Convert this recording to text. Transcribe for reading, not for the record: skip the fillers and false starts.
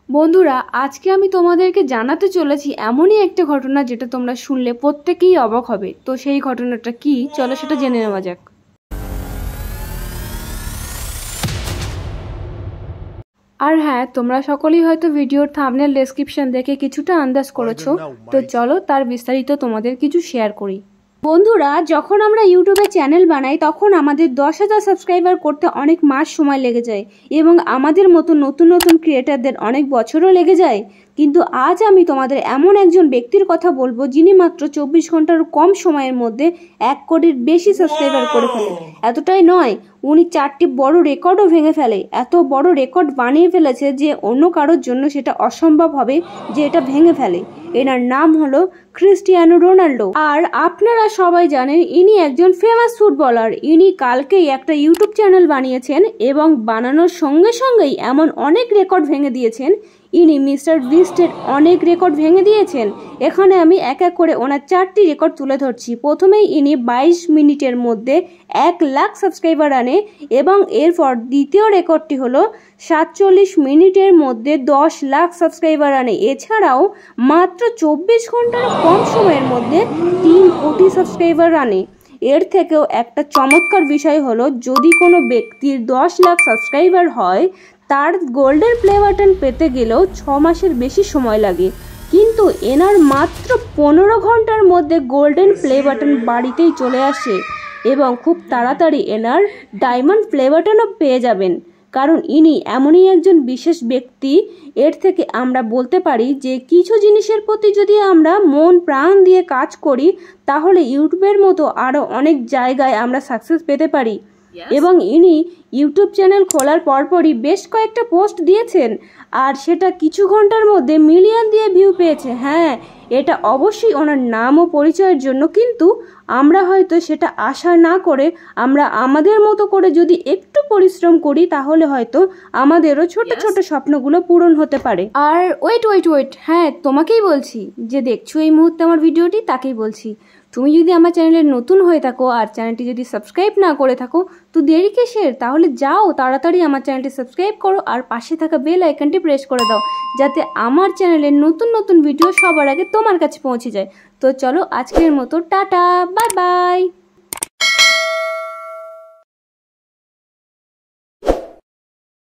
বন্ধুরা, আজকে আমি তোমাদেরকে জানাতে চলেছি এমনই একটা ঘটনা যেটা তোমরা শুনলে প্রত্যেকেই অবাক হবে। তো সেই ঘটনাটা কি, চলো সেটা জেনে নেওয়া যাক। আর হ্যাঁ, তোমরা সকলেই হয়তো ভিডিওর থাম্বনেল ডেসক্রিপশন দেখে কিছুটা আন্দাজ করেছো। তো চলো তার বিস্তারিত তোমাদের কিছু শেয়ার করি। বন্ধুরা, যখন আমরা ইউটিউবে চ্যানেল বানাই তখন আমাদের 10,000 সাবস্ক্রাইবার করতে অনেক মাস সময় লেগে যায় এবং আমাদের মতো নতুন নতুন ক্রিয়েটারদের অনেক বছরও লেগে যায়। কিন্তু আজ আমি তোমাদের এমন একজন ব্যক্তির কথা বলবো যিনি মাত্র 24 ঘন্টার কম সময়ের মধ্যে 1 কোটির বেশি সাবস্ক্রাইবার করে ফেলে। এতটাই নয়, উনি 4টি বড় রেকর্ডও ভেঙে ফেলে। এত বড় রেকর্ড বানিয়ে ফেলেছে যে অন্য কারোর জন্য সেটা অসম্ভব হবে যে এটা ভেঙে ফেলে। এনার নাম হলো ক্রিস্টিয়ানো রোনাল্ডো। আর আপনারা সবাই জানেন ইনি একজন ফেমাস ফুটবলার। ইনি কালকেই একটা ইউটিউব চ্যানেল বানিয়েছেন এবং বানানোর সঙ্গে সঙ্গেই এমন অনেক রেকর্ড ভেঙে দিয়েছেন। ইনি মিস্টার বিস্টের অনেক রেকর্ড ভেঙে দিয়েছেন। এখানে আমি এক এক করে ওনার 4টি রেকর্ড তুলে ধরছি। প্রথমেই ইনি 22 মিনিটের মধ্যে 1 লাখ সাবস্ক্রাইবার আনে এবং এরপর দ্বিতীয় রেকর্ডটি হলো 47 মিনিটের মধ্যে 10 লাখ সাবস্ক্রাইবার আনে। এছাড়াও মাত্র 24 ঘন্টার কম সময়ের মধ্যে 3 কোটি সাবস্ক্রাইবার আনে। এর থেকেও একটা চমৎকার বিষয় হলো, যদি কোনো ব্যক্তির 10 লাখ সাবস্ক্রাইবার হয় তার গোল্ডেন প্লে বাটন পেতে গেলেও 6 মাসের বেশি সময় লাগে, কিন্তু এনার মাত্র 15 ঘন্টার মধ্যে গোল্ডেন প্লে বাটন বাড়িতেই চলে আসে এবং খুব তাড়াতাড়ি এনার ডায়মন্ড প্লে বাটনও পেয়ে যাবেন। কারণ ইনি এমনই একজন বিশেষ ব্যক্তি। এর থেকে আমরা বলতে পারি যে কিছু জিনিসের প্রতি যদি আমরা মন প্রাণ দিয়ে কাজ করি তাহলে ইউটিউবের মতো আরও অনেক জায়গায় আমরা সাকসেস পেতে পারি। এবং ইনি ইউটিউব চ্যানেল খোলার পরপরই বেশ কয়েকটা পোস্ট দিয়েছেন আর সেটা কিছু ঘন্টার মধ্যে মিলিয়ন দিয়ে ভিউ পেয়েছে। হ্যাঁ, এটা অবশ্যই ওনার নাম ও পরিচয়ের জন্য, কিন্তু আমরা হয়তো সেটা আশা না করে আমরা আমাদের মতো করে যদি একটু পরিশ্রম করি তাহলে হয়তো আমাদেরও ছোট ছোট স্বপ্নগুলো পূরণ হতে পারে। আর ওয়েট, হ্যাঁ তোমাকেই বলছি, যে দেখছো এই মুহূর্তে আমার ভিডিওটি তাকেই বলছি। তুমি যদি আমার চ্যানেলে নতুন হয়ে থাকো আর চ্যানেলটি যদি সাবস্ক্রাইব না করে থাকো তো দেরি কিসের, তাহলে যাও তাড়াতাড়ি আমার চ্যানেলটি সাবস্ক্রাইব করো আর পাশে থাকা বেল আইকনটি প্রেস করে দাও যাতে আমার চ্যানেলের নতুন নতুন ভিডিও সবার আগে তোমার কাছে পৌঁছে যায়। তো চলো আজকের মতো টাটা, বাই বাই।